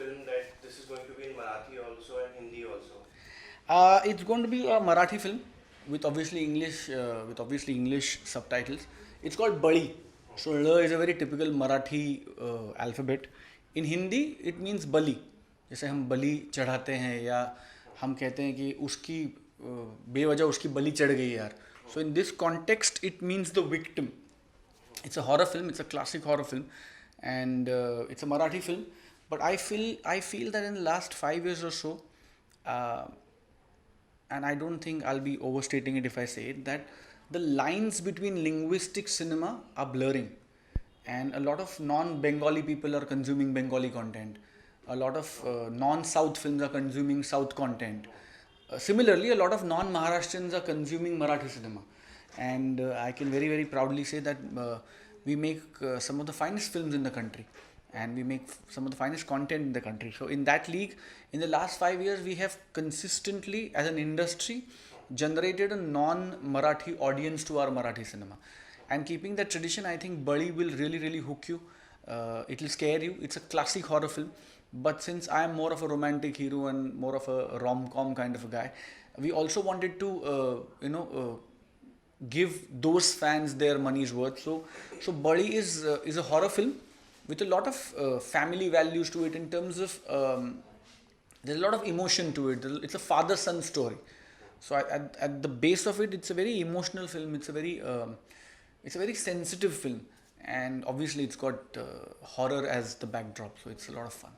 film that this is going to be in Marathi also and Hindi also. It's going to be a Marathi film with obviously English subtitles. It's called Bali. So L is a very typical Marathi alphabet. In Hindi, it means बलि. जैसे हम बलि चढ़ाते हैं या हम कहते हैं कि उसकी बेवजह उसकी बलि चढ़ गई यार. So in this context, it means the victim. It's a horror film. It's a classic horror film, and it's a Marathi film. But I feel that in the last 5 years or so, uh, and I don't think I'll be overstating it if I say it, that the lines between linguistic cinema are blurring, and a lot of non-Bengali people are consuming Bengali content. A lot of non-South films are consuming South content. Similarly, a lot of non-Maharashtrians are consuming Marathi cinema, and I can very very proudly say that we make some of the finest films in the country, and we make some of the finest content in the country. So in that league, in the last 5 years, we have consistently, as an industry, generated a non-Marathi audience to our Marathi cinema. And keeping that tradition, I think Bali will really, really hook you. It will scare you. It's a classic horror film. But since I am more of a romantic hero and more of a rom-com kind of a guy, we also wanted to, give those fans their money's worth. So Bali is a horror film with a lot of family values to it in terms of there's a lot of emotion to it. It's a father-son story. So at the base of it, it's a very emotional film. It's a very sensitive film, and obviously it's got horror as the backdrop. So it's a lot of fun.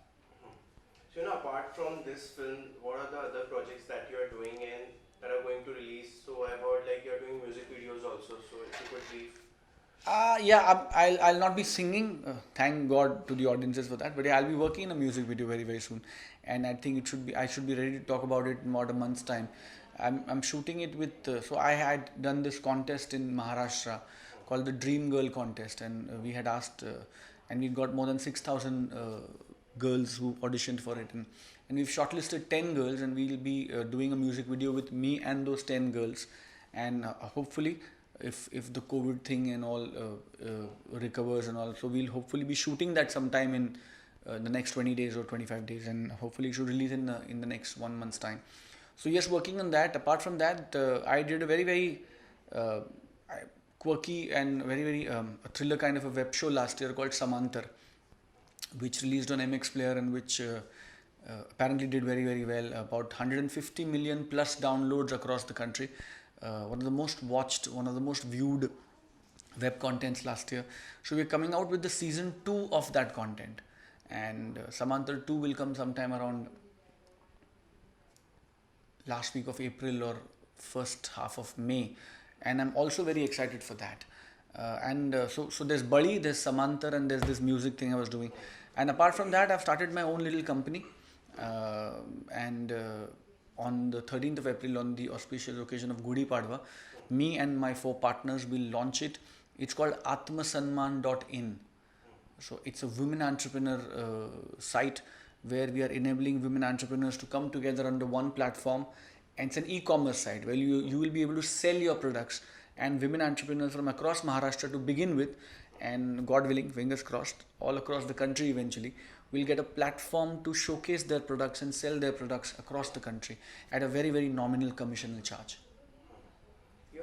So, apart from this film, what are the other projects that you are doing and that are going to release? So, I've heard like you're doing music videos also. So, if you could brief. Yeah, I'll not be singing. Thank God to the audiences for that. But yeah, I'll be working in a music video very very soon, and I think I should be ready to talk about it in about a month's time. I'm shooting it with. So I had done this contest in Maharashtra called the Dream Girl contest, and we had asked, and we got more than 6,000 girls who auditioned for it, and we've shortlisted 10 girls, and we'll be doing a music video with me and those 10 girls, and hopefully if the COVID thing and all recovers and all, so we'll hopefully be shooting that sometime in the next 20 days or 25 days, and hopefully it should release in the next 1 month's time. So yes, working on that. Apart from that, I did a very very uh, quirky and very very a thriller kind of a web show last year called Samantar, which released on MX Player, and which apparently did very very well. About 150 million plus downloads across the country. One of the most watched, one of the most viewed web contents last year. So we're coming out with the season 2 of that content, and Samantar 2 will come sometime around last week of April or first half of May, and I'm also very excited for that. So there's Bali, there's Samantar, and there's this music thing I was doing. And apart from that, I've started my own little company, and on the 13th of April, on the auspicious occasion of Gudi Padwa, me and my 4 partners will launch it. It's called atmasanman.in. So it's a women entrepreneur site where we are enabling women entrepreneurs to come together under one platform, and it's an e-commerce site where you will be able to sell your products, and women entrepreneurs from across Maharashtra to begin with, and God willing, fingers crossed, all across the country eventually will get a platform to showcase their products and sell their products across the country at a very very nominal commissional charge. You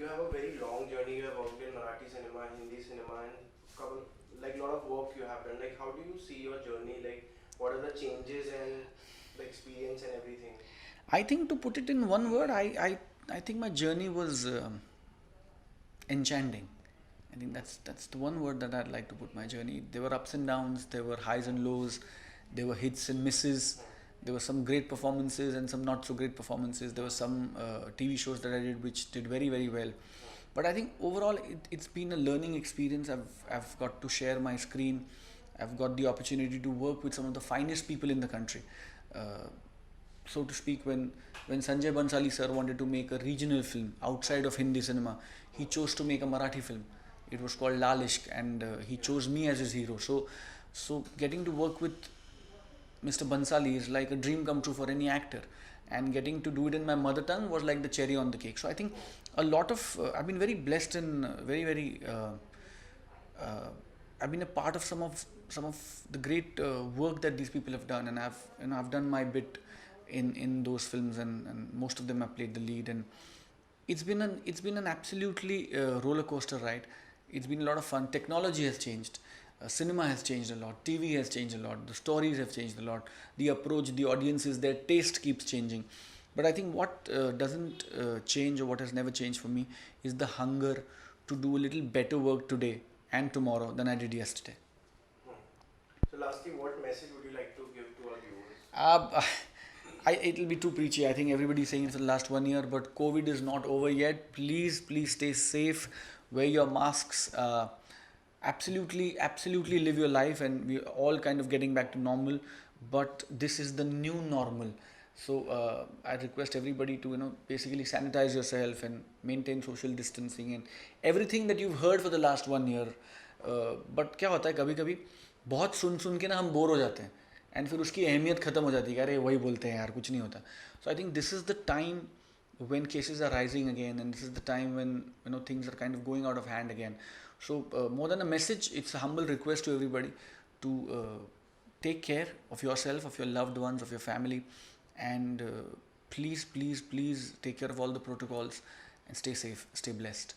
have a very long journey. You have worked in Marathi cinema, Hindi cinema, and couple like lot of work you have done. Like, how do you see your journey? Like, what are the changes and the experience and everything? I think, to put it in one word, I think my journey was enchanting. I think that's the one word that I'd like to put my journey. There were ups and downs, there were highs and lows, there were hits and misses, there were some great performances and some not so great performances. There were some TV shows that I did which did very very well. But I think overall it's been a learning experience. I've got to share my screen. I've got the opportunity to work with some of the finest people in the country. Uh, so to speak, when Sanjay Bansali sir wanted to make a regional film outside of Hindi cinema, he chose to make a Marathi film. It was called Lal Ishq, and he chose me as his hero. So getting to work with Mr. Bansali is like a dream come true for any actor, and getting to do it in my mother tongue was like the cherry on the cake. So I think a lot of I've been very blessed and very very I've been a part of some of the great work that these people have done, and I've done my bit in those films, and most of them have played the lead, and it's been an absolutely roller coaster ride. It's been a lot of fun. Technology has changed. Cinema has changed a lot. TV has changed a lot. The stories have changed a lot. The approach, the audiences, their taste keeps changing. But I think what doesn't change, or what has never changed for me, is the hunger to do a little better work today and tomorrow than I did yesterday. Hmm. So lastly, what message would you like to give to our viewers? It'll be too preachy. I think everybody's saying it for the last 1 year, but COVID is not over yet. Please, please stay safe. Wear your masks. Absolutely live your life, and we're all kind of getting back to normal. But this is the new normal. So I request everybody to basically sanitize yourself and maintain social distancing and everything that you've heard for the last 1 year. But क्या होता है कभी कभी बहुत सुन के ना हम bore हो जाते हैं, एंड फिर उसकी अहमियत ख़त्म हो जाती है कि अरे वही बोलते हैं यार, कुछ नहीं होता. So I think this is the time when cases are rising again, and this is the time when things are kind of going out of hand again. So more than a message, it's a humble request to everybody to take care of yourself, of your loved ones, of your family, and please take care of all the protocols and stay safe, stay blessed.